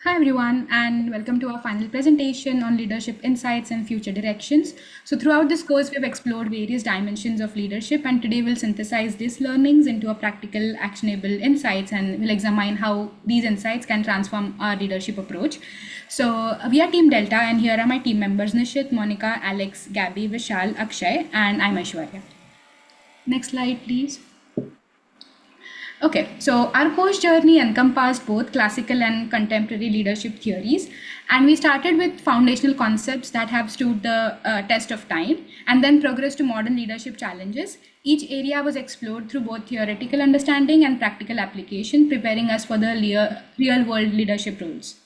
Hi everyone, and welcome to our final presentation on leadership insights and future directions. So, throughout this course, we've explored various dimensions of leadership, and today we'll synthesize these learnings into a practical, actionable insights, and we'll examine how these insights can transform our leadership approach. So, we are Team Delta, and here are my team members Nishit, Monica, Alex, Gabby, Vishal, Akshay, and I'm Aishwarya. Next slide, please. Okay, so our course journey encompassed both classical and contemporary leadership theories, and we started with foundational concepts that have stood the test of time and then progressed to modern leadership challenges. Each area was explored through both theoretical understanding and practical application, preparing us for the real world leadership roles.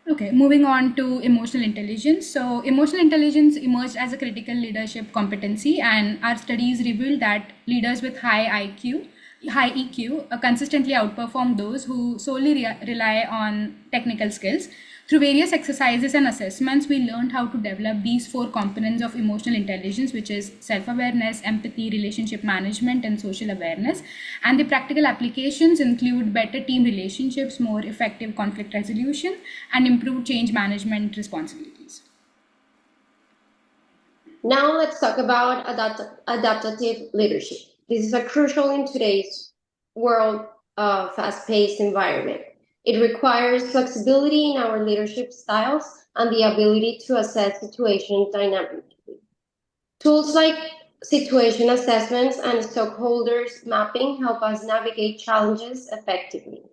Okay, moving on to emotional intelligence. So, emotional intelligence emerged as a critical leadership competency, and our studies revealed that leaders with high EQ, consistently outperform those who solely rely on technical skills. Through various exercises and assessments, we learned how to develop these four components of emotional intelligence, which is self awareness, empathy, relationship management, and social awareness. And the practical applications include better team relationships, more effective conflict resolution, and improved change management responsibilities. Now let's talk about adaptive leadership. This is a crucial in today's world fast-paced environment. It requires flexibility in our leadership styles and the ability to assess situations dynamically. Tools like situation assessments and stakeholders mapping help us navigate challenges effectively.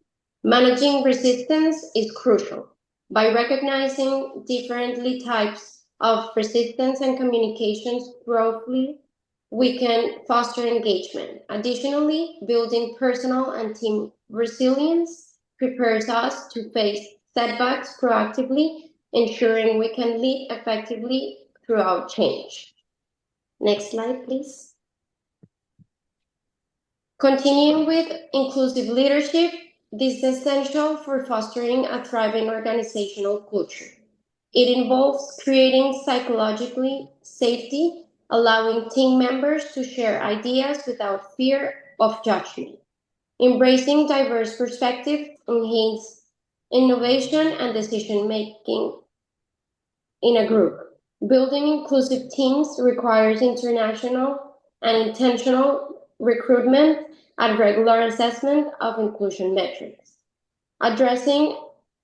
Managing resistance is crucial. By recognizing differently types of resistance and communications broadly, we can foster engagement. Additionally, building personal and team resilience prepares us to face setbacks proactively, ensuring we can lead effectively throughout change. Next slide, please. Continuing with inclusive leadership, this is essential for fostering a thriving organizational culture. It involves creating psychologically safety, allowing team members to share ideas without fear of judgment. Embracing diverse perspectives enhances innovation and decision making in a group. Building inclusive teams requires international and intentional recruitment and regular assessment of inclusion metrics. Addressing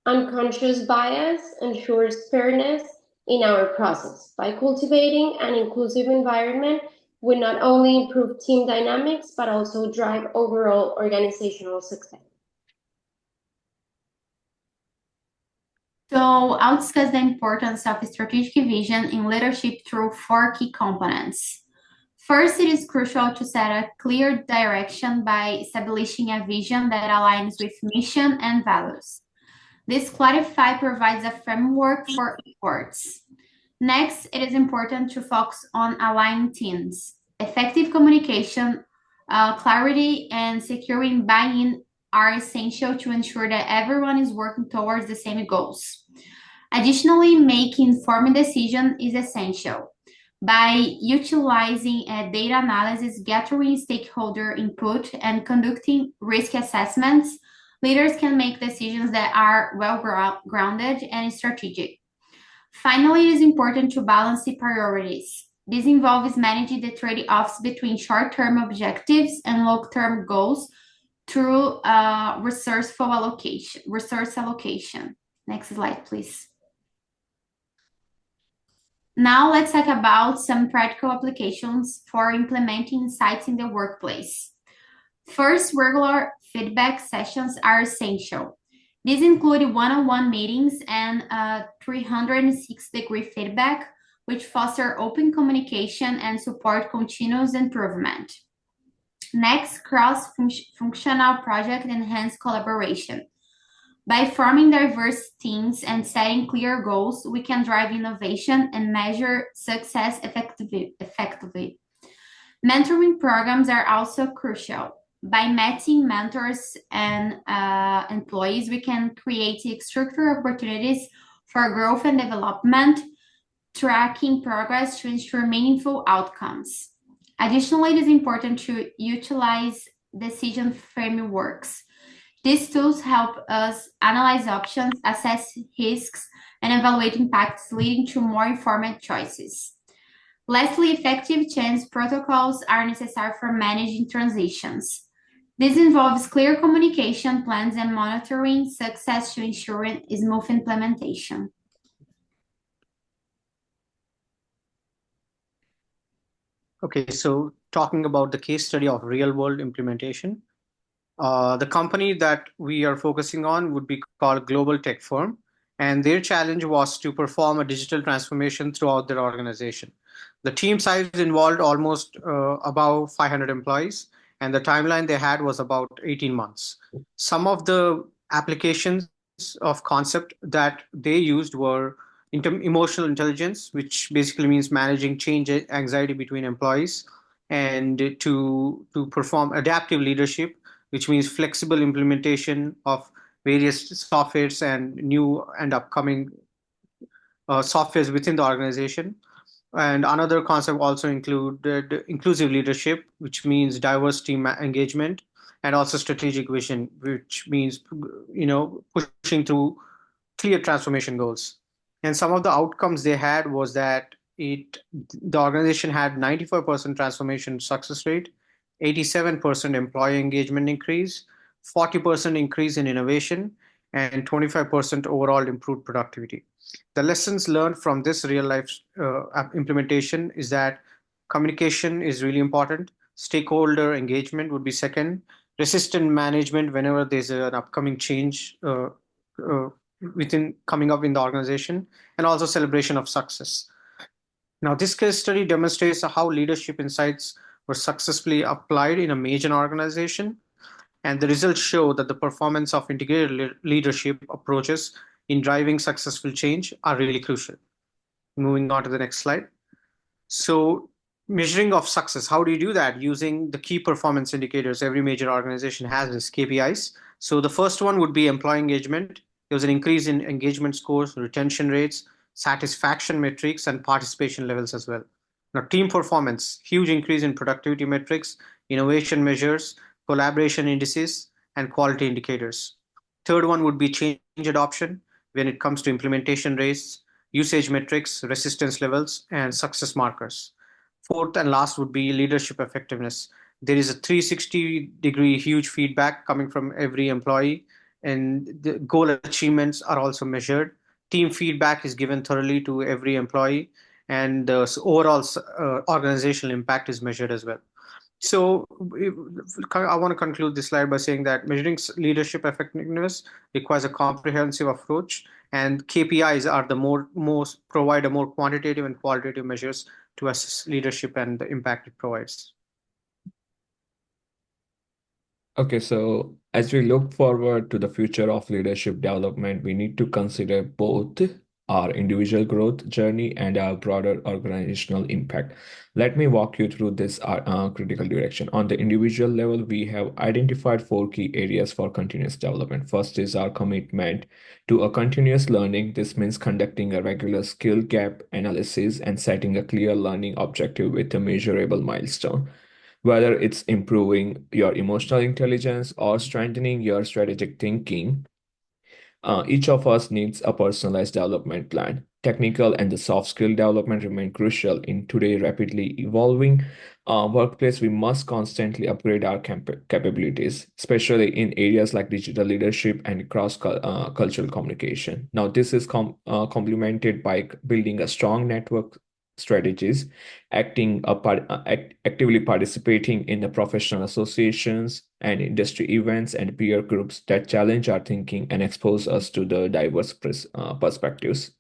unconscious bias ensures fairness in our process. By cultivating an inclusive environment, we not only improve team dynamics but also drive overall organizational success. So I'll discuss the importance of strategic vision in leadership through four key components. First, it is crucial to set a clear direction by establishing a vision that aligns with mission and values. This clarify provides a framework for efforts. Next, it is important to focus on aligning teams. Effective communication, clarity, and securing buy-in are essential to ensure that everyone is working towards the same goals. Additionally, making informed decision is essential. By utilizing data analysis, gathering stakeholder input, and conducting risk assessments, leaders can make decisions that are well-grounded and strategic. Finally, it is important to balance the priorities. This involves managing the trade-offs between short-term objectives and long-term goals through resource allocation. Next slide, please. Now let's talk about some practical applications for implementing insights in the workplace. First, regular feedback sessions are essential. These include one-on-one meetings and 360-degree feedback, which foster open communication and support continuous improvement. Next, cross-functional project enhance collaboration. By forming diverse teams and setting clear goals, we can drive innovation and measure success effectively. Mentoring programs are also crucial. By matching mentors and employees, we can create structured opportunities for growth and development, tracking progress to ensure meaningful outcomes. Additionally, it is important to utilize decision frameworks. These tools help us analyze options, assess risks, and evaluate impacts, leading to more informed choices. Lastly, effective change protocols are necessary for managing transitions. This involves clear communication plans and monitoring success to ensure smooth implementation. Okay, so talking about the case study of real-world implementation, the company that we are focusing on would be called Global Tech Firm, and their challenge was to perform a digital transformation throughout their organization. The team size involved almost about 500 employees, and the timeline they had was about 18 months. Some of the applications of concept that they used were emotional intelligence, which basically means managing change anxiety between employees, and to perform adaptive leadership, which means flexible implementation of various softwares and new and upcoming softwares within the organization. And another concept also included inclusive leadership, which means diverse team engagement, and also strategic vision, which means pushing through clear transformation goals. And some of the outcomes they had was that the organization had 95% transformation success rate, 87% employee engagement increase, 40% increase in innovation, and 25% overall improved productivity. The lessons learned from this real life implementation is that communication is really important. Stakeholder engagement would be second. Resistant management whenever there's an upcoming change uh, within coming up in the organization, and also celebration of success. Now, this case study demonstrates how leadership insights were successfully applied in a major organization, and the results show that the performance of integrated leadership approaches in driving successful change are really crucial. Moving on to the next slide. So, measuring of success, how do you do that? Using the key performance indicators every major organization has is KPIs. So, the first one would be employee engagement. There was an increase in engagement scores, retention rates, satisfaction metrics, and participation levels as well. Now, team performance, huge increase in productivity metrics, innovation measures, collaboration indices, and quality indicators. Third one would be change adoption when it comes to implementation rates, usage metrics, resistance levels, and success markers. Fourth and last would be leadership effectiveness. There is a 360-degree huge feedback coming from every employee, and the goal achievements are also measured. Team feedback is given thoroughly to every employee, and the overall organizational impact is measured as well. So I want to conclude this slide by saying that measuring leadership effectiveness requires a comprehensive approach, and KPIs are the most provide a more quantitative and qualitative measures to assess leadership and the impact it provides. Okay, so as we look forward to the future of leadership development, we need to consider both our individual growth journey and our broader organizational impact. Let me walk you through this critical direction. On the individual level, we have identified 4 key areas for continuous development. First is our commitment to a continuous learning. This means conducting a regular skill gap analysis and setting a clear learning objective with a measurable milestone. Whether it's improving your emotional intelligence or strengthening your strategic thinking, each of us needs a personalized development plan. Technical and the soft skill development remain crucial in today's rapidly evolving workplace. We must constantly upgrade our capabilities, especially in areas like digital leadership and cross-cultural communication. Now, this is complemented by building a strong network strategies, actively participating in the professional associations and industry events and peer groups that challenge our thinking and expose us to the diverse perspectives.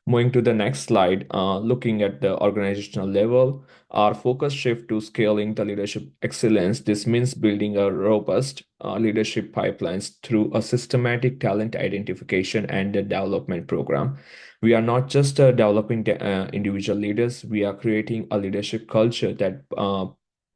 Moving to the next slide, looking at the organizational level, our focus shift to scaling the leadership excellence. This means building a robust leadership pipelines through a systematic talent identification and a development program. We are not just developing individual leaders, we are creating a leadership culture that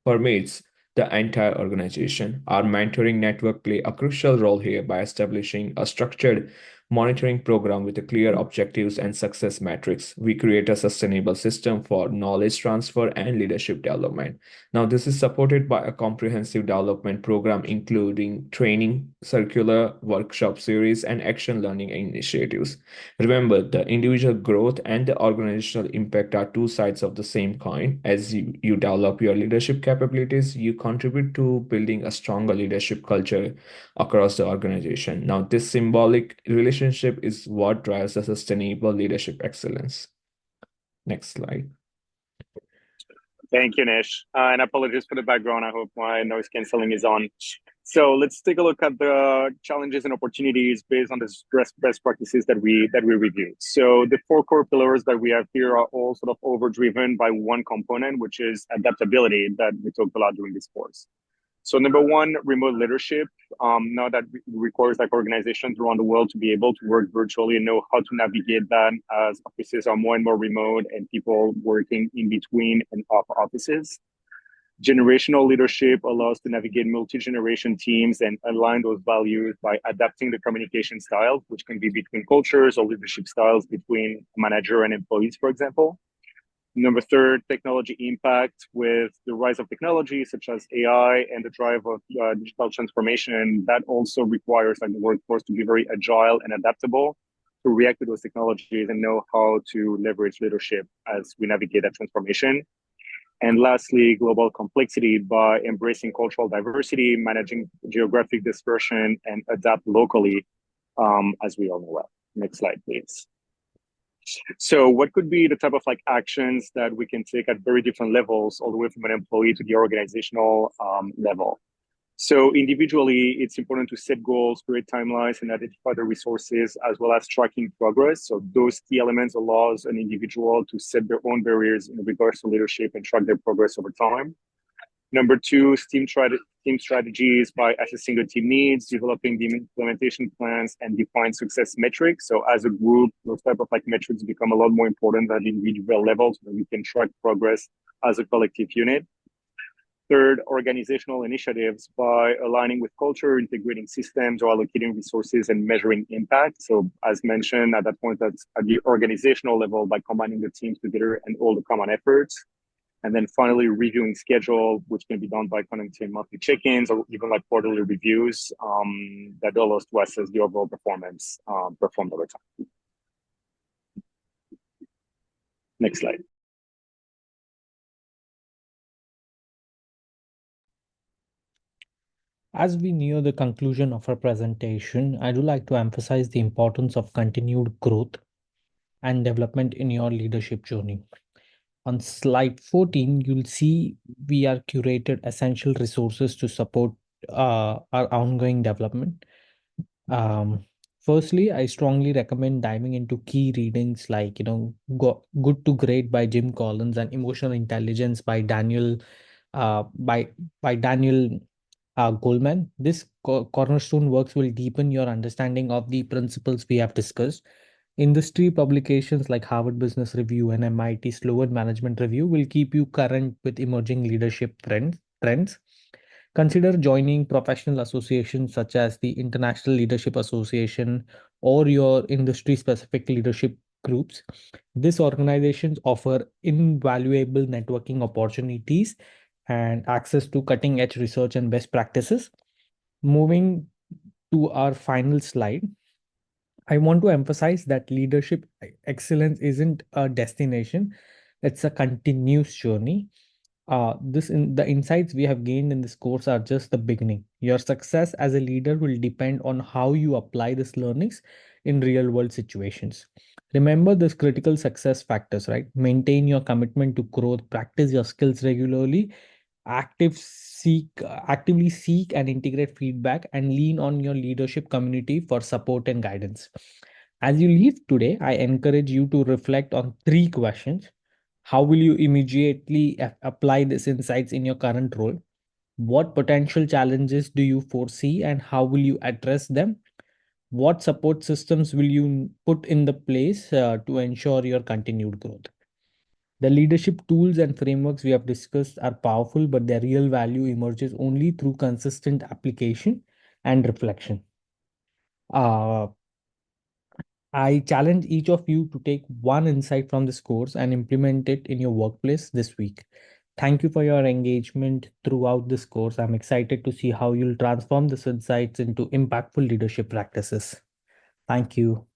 permeates the entire organization. Our mentoring network play a crucial role here by establishing a structured monitoring program with a clear objectives and success metrics. We create a sustainable system for knowledge transfer and leadership development. Now, this is supported by a comprehensive development program, including training, circular, workshop series, and action learning initiatives. Remember, the individual growth and the organizational impact are two sides of the same coin. As you develop your leadership capabilities, you contribute to building a stronger leadership culture across the organization. Now, this symbolic relationship is what drives the sustainable leadership excellence. Next slide. Thank you, Nish. And apologies for the background. I hope my noise canceling is on. So let's take a look at the challenges and opportunities based on the best practices that we reviewed. So the four core pillars that we have here are all sort of overdriven by one component, which is adaptability that we talked a lot during this course. So number one, remote leadership. Now that requires like organizations around the world to be able to work virtually and know how to navigate that as offices are more and more remote and people working in between and off offices. Generational leadership allows to navigate multi-generation teams and align those values by adapting the communication style, which can be between cultures or leadership styles between manager and employees, for example. Number third, technology impact. With the rise of technology such as AI and the drive of digital transformation, that also requires like the workforce to be very agile and adaptable to react to those technologies and know how to leverage leadership as we navigate that transformation. And lastly, global complexity by embracing cultural diversity, managing geographic dispersion, and adapt locally, as we all know well. Next slide, please. So what could be the type of like actions that we can take at very different levels, all the way from an employee to the organizational level? So individually, it's important to set goals, create timelines, and identify the resources, as well as tracking progress. So those key elements allows an individual to set their own barriers in regards to leadership and track their progress over time. Number two, team strategies by assessing the team needs, developing the implementation plans, and define success metrics. So as a group, those type of like metrics become a lot more important at individual levels, where we can track progress as a collective unit. Third, organizational initiatives by aligning with culture, integrating systems, or allocating resources and measuring impact. So as mentioned, at that point, that's at the organizational level by combining the teams together and all the common efforts. And then finally, reviewing schedule, which can be done by conducting monthly check-ins or even like quarterly reviews that allow us to assess the overall performance performed over time. Next slide. As we near the conclusion of our presentation, I do like to emphasize the importance of continued growth and development in your leadership journey. On slide 14, you'll see we are curated essential resources to support our ongoing development. Firstly, I strongly recommend diving into key readings like, Good to Great by Jim Collins and Emotional Intelligence by Daniel Goleman. This cornerstone works will deepen your understanding of the principles we have discussed. Industry publications like Harvard Business Review and MIT Sloan Management Review will keep you current with emerging leadership trends. Consider joining professional associations such as the International Leadership Association or your industry-specific leadership groups. These organizations offer invaluable networking opportunities and access to cutting-edge research and best practices. Moving to our final slide, I want to emphasize that leadership excellence isn't a destination, it's a continuous journey. The insights we have gained in this course are just the beginning. Your success as a leader will depend on how you apply these learnings in real world situations. Remember this critical success factors, right? Maintain your commitment to growth, practice your skills regularly, actively seek and integrate feedback, and lean on your leadership community for support and guidance. As you leave today, I encourage you to reflect on 3 questions. How will you immediately apply these insights in your current role? What potential challenges do you foresee and how will you address them? What support systems will you put in the place to ensure your continued growth? The leadership tools and frameworks we have discussed are powerful, but their real value emerges only through consistent application and reflection. I challenge each of you to take one insight from this course and implement it in your workplace this week. Thank you for your engagement throughout this course. I'm excited to see how you'll transform these insights into impactful leadership practices. Thank you.